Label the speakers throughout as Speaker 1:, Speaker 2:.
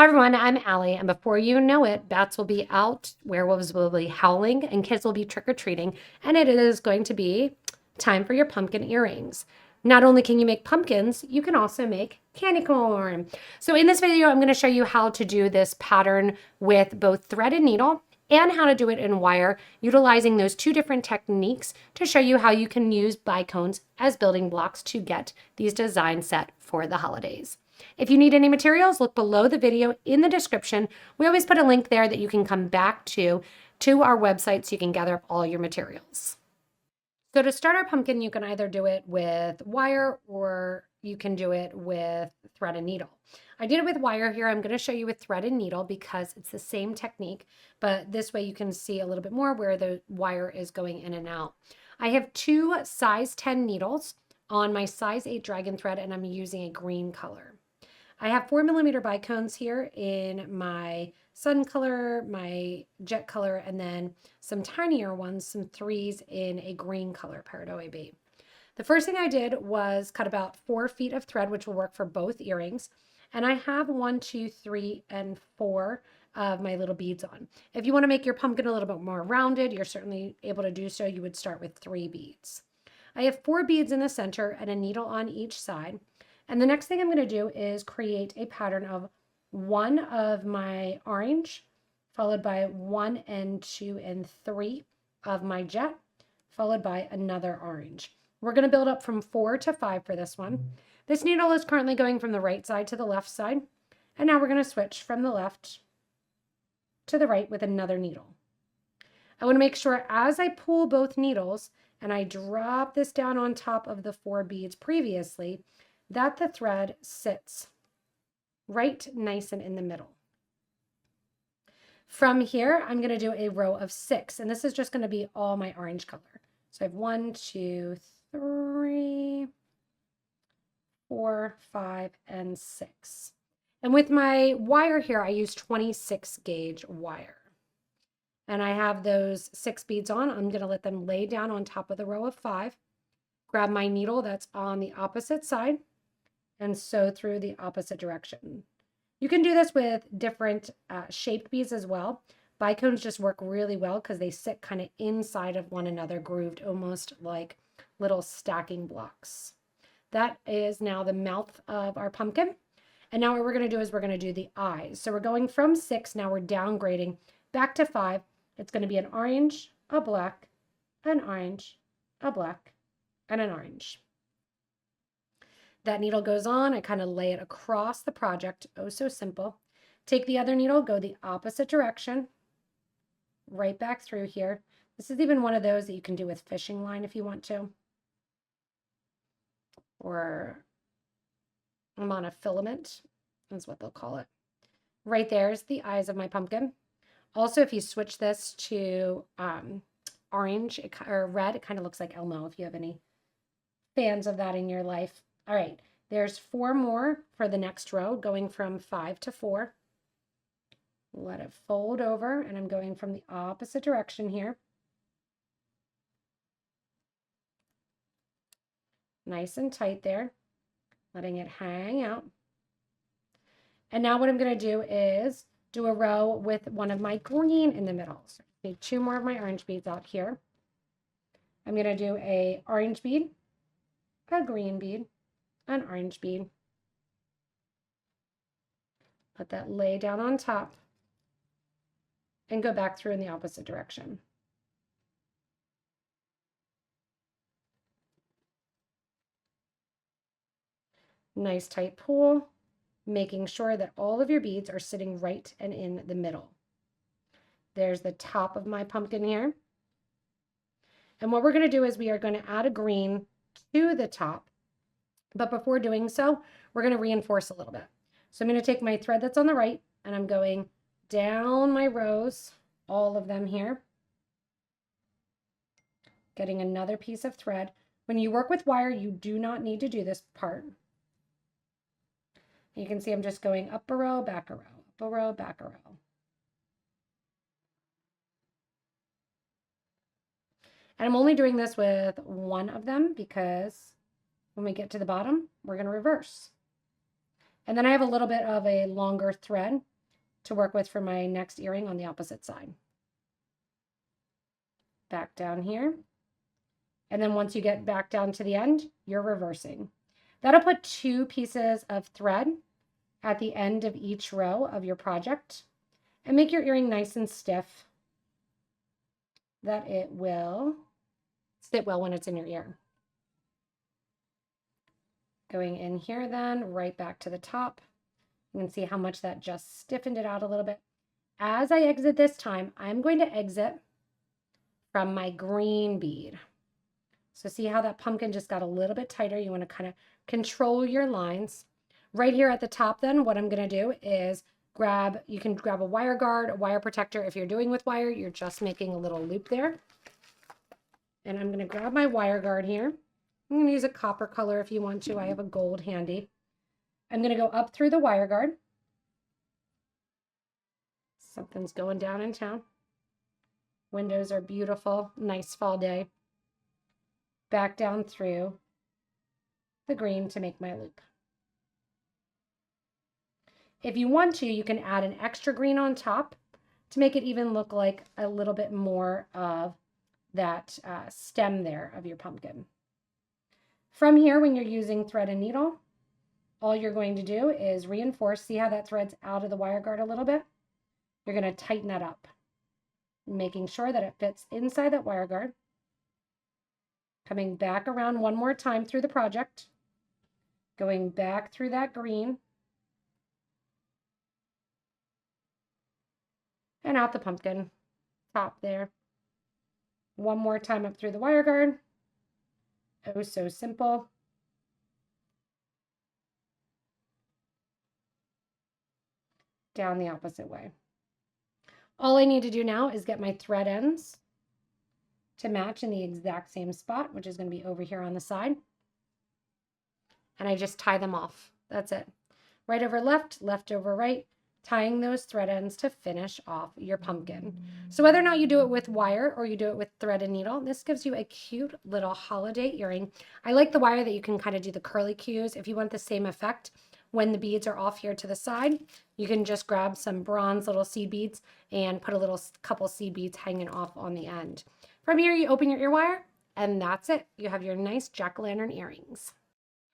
Speaker 1: Hi everyone, I'm Allie, and before you know it, bats will be out, werewolves will be howling, and kids will be trick-or-treating, and it is going to be time for your pumpkin earrings. Not only can you make pumpkins, you can also make candy corn. So in this video, I'm going to show you how to do this pattern with both thread and needle, and how to do it in wire, utilizing those two different techniques to show you how you can use bicones as building blocks to get these designs set for the holidays. If you need any materials, look below the video in the description. We always put a link there that you can come back to our website so you can gather up all your materials. So to start our pumpkin, you can either do it with wire or you can do it with thread and needle. I did it with wire here. I'm going to show you with thread and needle because it's the same technique, but this way you can see a little bit more where the wire is going in and out. I have two size 10 needles on my size 8 dragon thread, and I'm using a green color. I have 4mm bicones here in my sun color, my jet color, and then some tinier ones, some 3s in a green color, Parrot OAB. The first thing I did was cut about 4 feet of thread, which will work for both earrings. And I have 1, 2, 3, and 4 of my little beads on. If you want to make your pumpkin a little bit more rounded, you're certainly able to do so. You would start with 3 beads. I have 4 beads in the center and a needle on each side. And the next thing I'm going to do is create a pattern of 1 of my orange, followed by 1 and 2 and 3 of my jet, followed by another orange. We're going to build up from 4 to 5 for this one. This needle is currently going from the right side to the left side. And now we're going to switch from the left to the right with another needle. I want to make sure as I pull both needles and I drop this down on top of the 4 beads previously, that the thread sits right nice and in the middle. From here, I'm going to do a row of 6, and this is just going to be all my orange color. So I have 1, 2, 3, 4, 5, and 6. And with my wire here, I use 26 gauge wire. And I have those 6 beads on. I'm going to let them lay down on top of the row of 5. Grab my needle that's on the opposite side and sew through the opposite direction. You can do this with different shaped beads as well. Bicones just work really well because they sit kind of inside of one another, grooved almost like little stacking blocks. That is now the mouth of our pumpkin. And now what we're going to do is we're going to do the eyes. So we're going from 6, now we're downgrading back to 5. It's going to be an orange, a black, an orange, a black, and an orange. That needle goes on, I kind of lay it across the project, oh so simple. Take the other needle, go the opposite direction, right back through here. This is even one of those that you can do with fishing line if you want to. Or monofilament is what they'll call it. Right there's the eyes of my pumpkin. Also, if you switch this to orange or red, it kind of looks like Elmo if you have any fans of that in your life. All right, there's 4 more for the next row, going from 5 to 4. Let it fold over, and I'm going from the opposite direction here. Nice and tight there, letting it hang out. And now what I'm going to do is do a row with one of my green in the middle. So I need 2 more of my orange beads out here. I'm going to do a orange bead, a green bead, an orange bead. Let that lay down on top and go back through in the opposite direction. Nice tight pull, making sure that all of your beads are sitting right and in the middle. There's the top of my pumpkin here. And what we're going to do is we are going to add a green to the top. But before doing so, we're going to reinforce a little bit. So I'm going to take my thread that's on the right, and I'm going down my rows, all of them here, getting another piece of thread. When you work with wire, you do not need to do this part. You can see I'm just going up a row, back a row, up a row, back a row. And I'm only doing this with 1 of them because when we get to the bottom, we're going to reverse. And then I have a little bit of a longer thread to work with for my next earring on the opposite side. Back down here. And then once you get back down to the end, you're reversing. That'll put 2 pieces of thread at the end of each row of your project and make your earring nice and stiff that it will sit well when it's in your ear. Going in here then, right back to the top. You can see how much that just stiffened it out a little bit. As I exit this time, I'm going to exit from my green bead. So see how that pumpkin just got a little bit tighter? You want to kind of control your lines. Right here at the top then, what I'm going to do is you can grab a wire guard, a wire protector. If you're doing with wire, you're just making a little loop there. And I'm going to grab my wire guard here. I'm going to use a copper color if you want to. I have a gold handy. I'm going to go up through the wire guard. Something's going down in town. Windows are beautiful. Nice fall day. Back down through the green to make my loop. If you want to, you can add an extra green on top to make it even look like a little bit more of that stem there of your pumpkin. From here, when you're using thread and needle, all you're going to do is reinforce. See how that thread's out of the wire guard a little bit? You're going to tighten that up, making sure that it fits inside that wire guard. Coming back around one more time through the project, going back through that green, and out the pumpkin top there. One more time up through the wire guard. Oh, so simple. Down the opposite way. All I need to do now is get my thread ends to match in the exact same spot, which is going to be over here on the side. And I just tie them off. That's it. Right over left, left over right, tying those thread ends to finish off your pumpkin. So whether or not you do it with wire or you do it with thread and needle, this gives you a cute little holiday earring. I like the wire that you can kind of do the curly cues. If you want the same effect when the beads are off here to the side, you can just grab some bronze little seed beads and put a couple seed beads hanging off on the end. From here, you open your ear wire, and that's it. You have your nice jack-o'-lantern earrings.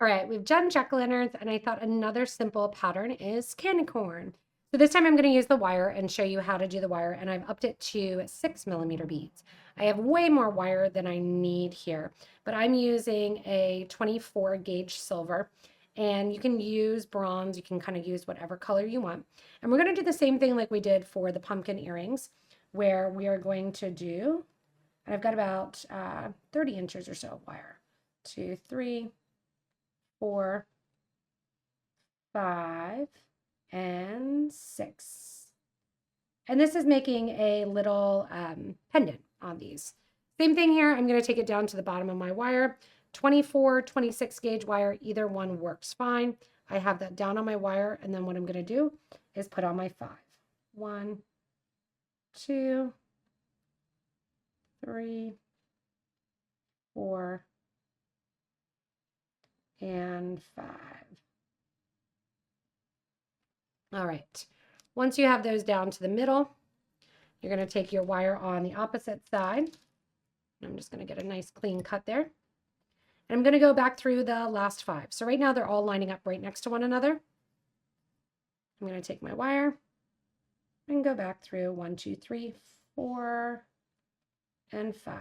Speaker 1: All right, we've done jack-o'-lanterns, and I thought another simple pattern is candy corn. So this time I'm going to use the wire and show you how to do the wire, and I've upped it to 6mm beads. I have way more wire than I need here, but I'm using a 24 gauge silver, and you can use bronze. You can kind of use whatever color you want. And we're going to do the same thing like we did for the pumpkin earrings, where we are going to do, and I've got about 30 inches or so of wire. 2, 3, 4, 5, and 6. And this is making a little pendant on these. Same thing here. I'm going to take it down to the bottom of my wire. 24, 26 gauge wire, either one works fine. I have that down on my wire, and then what I'm going to do is put on my 5. 1, 2, 3, 4, and 5. All right, once you have those down to the middle, you're going to take your wire on the opposite side. I'm just going to get a nice clean cut there. And I'm going to go back through the last 5. So right now they're all lining up right next to one another. I'm going to take my wire and go back through 1, 2, 3, 4, and 5.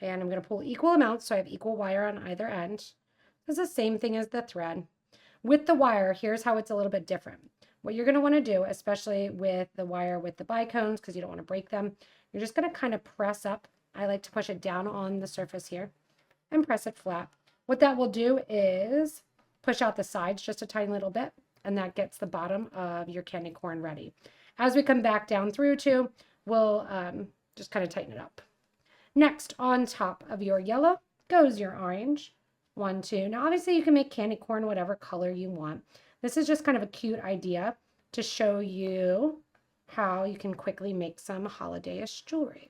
Speaker 1: And I'm going to pull equal amounts so I have equal wire on either end. It's the same thing as the thread. With the wire, here's how it's a little bit different. What you're going to want to do, especially with the wire with the bicones, because you don't want to break them, you're just going to kind of press up. I like to push it down on the surface here and press it flat. What that will do is push out the sides just a tiny little bit, and that gets the bottom of your candy corn ready. As we come back down through too, we'll just kind of tighten it up. Next, on top of your yellow goes your orange. 1, 2. Now, obviously, you can make candy corn whatever color you want. This is just kind of a cute idea to show you how you can quickly make some holiday-ish jewelry.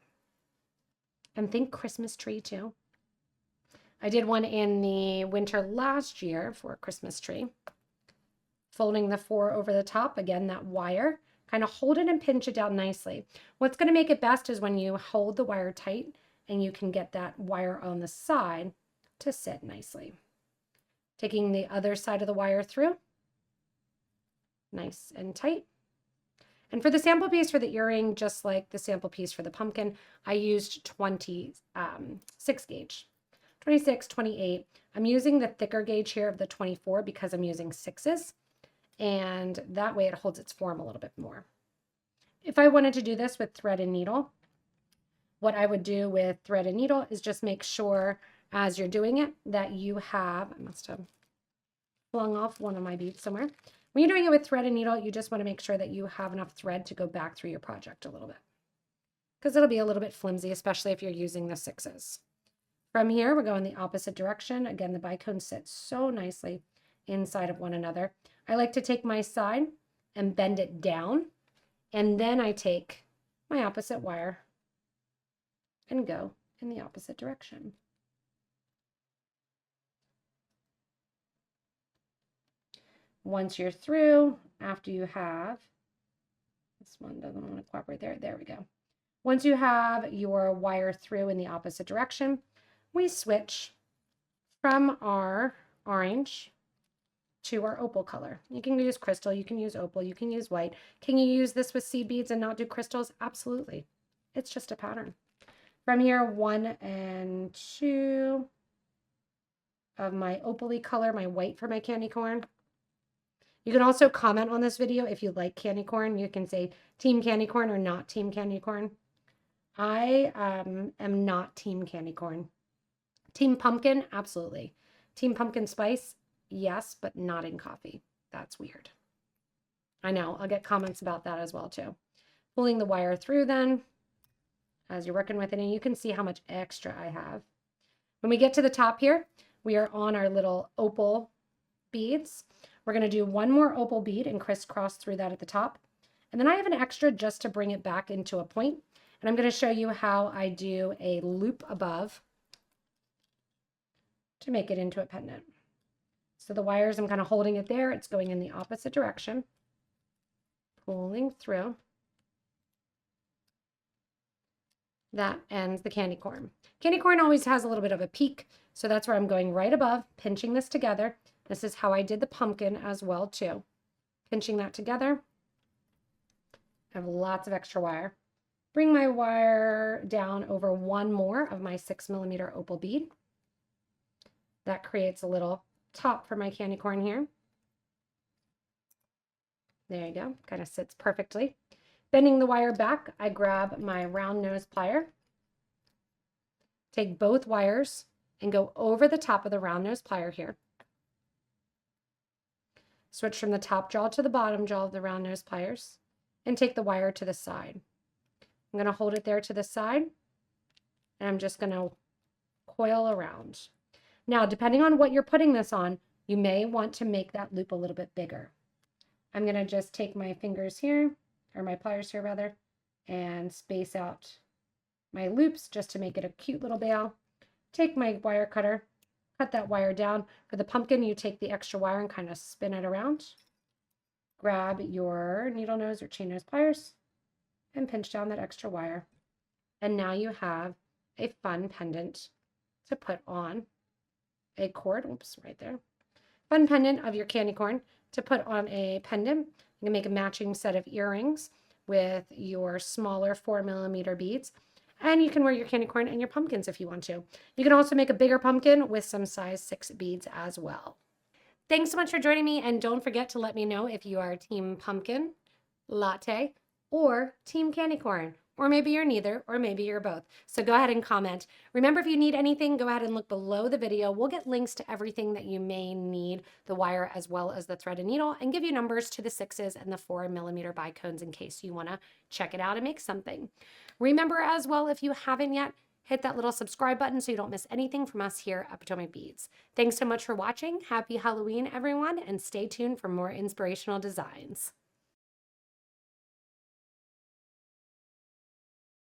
Speaker 1: And think Christmas tree, too. I did one in the winter last year for a Christmas tree. folding the 4 over the top, again, that wire, kind of hold it and pinch it down nicely. What's going to make it best is when you hold the wire tight and you can get that wire on the side to sit nicely. Taking the other side of the wire through, nice and tight. And for the sample piece for the earring, just like the sample piece for the pumpkin, I used 26 gauge. 26, 28. I'm using the thicker gauge here of the 24 because I'm using 6s, and that way it holds its form a little bit more. If I wanted to do this with thread and needle, what I would do with thread and needle is just make sure as you're doing it that you have, I must have flung off one of my beads somewhere. When you're doing it with thread and needle, you just want to make sure that you have enough thread to go back through your project a little bit, because it'll be a little bit flimsy, especially if you're using the 6s. From here, we're going the opposite direction. Again, the bicones sit so nicely inside of one another. I like to take my side and bend it down, and then I take my opposite wire and go in the opposite direction. Once you're through, after you have, this one doesn't want to cooperate there we go. Once you have your wire through in the opposite direction, we switch from our orange to our opal color. You can use crystal, you can use opal, you can use white. Can you use this with seed beads and not do crystals? Absolutely. It's just a pattern. From here, 1 and 2 of my opal-y color, my white for my candy corn. You can also comment on this video if you like candy corn. You can say team candy corn or not team candy corn. I am not team candy corn. Team pumpkin, absolutely. Team pumpkin spice, yes, but not in coffee. That's weird. I know, I'll get comments about that as well too. Pulling the wire through then, as you're working with it, and you can see how much extra I have. When we get to the top here, we are on our little opal beads. We're going to do one more opal bead and crisscross through that at the top. And then I have an extra just to bring it back into a point. And I'm going to show you how I do a loop above to make it into a pendant. So the wires, I'm kind of holding it there. It's going in the opposite direction, pulling through. That ends the candy corn. Candy corn always has a little bit of a peak, so that's where I'm going right above, pinching this together. This is how I did the pumpkin as well too. Pinching that together. I have lots of extra wire. Bring my wire down over one more of my 6mm opal bead. That creates a little top for my candy corn here. There you go, kind of sits perfectly. Bending the wire back, I grab my round nose plier, take both wires and go over the top of the round nose plier here. Switch from the top jaw to the bottom jaw of the round nose pliers and take the wire to the side. I'm going to hold it there to the side and I'm just going to coil around. Now, depending on what you're putting this on, you may want to make that loop a little bit bigger. I'm going to just take my fingers here, or my pliers here rather, and space out my loops just to make it a cute little bail. Take my wire cutter, cut that wire down. For the pumpkin, you take the extra wire and kind of spin it around. Grab your needle nose or chain nose pliers and pinch down that extra wire. And now you have a fun pendant to put on a cord. Oops, right there. Fun pendant of your candy corn to put on a pendant. You can make a matching set of earrings with your smaller 4mm beads. And you can wear your candy corn and your pumpkins if you want to. You can also make a bigger pumpkin with some size 6 beads as well. Thanks so much for joining me, and don't forget to let me know if you are team pumpkin, latte, or team candy corn. Or maybe you're neither, or maybe you're both. So go ahead and comment. Remember, if you need anything, go ahead and look below the video. We'll get links to everything that you may need, the wire as well as the thread and needle, and give you numbers to the 6s and the 4mm bicones in case you want to check it out and make something. Remember as well, if you haven't yet, hit that little subscribe button so you don't miss anything from us here at Potomac Beads. Thanks so much for watching. Happy Halloween, everyone, and stay tuned for more inspirational designs.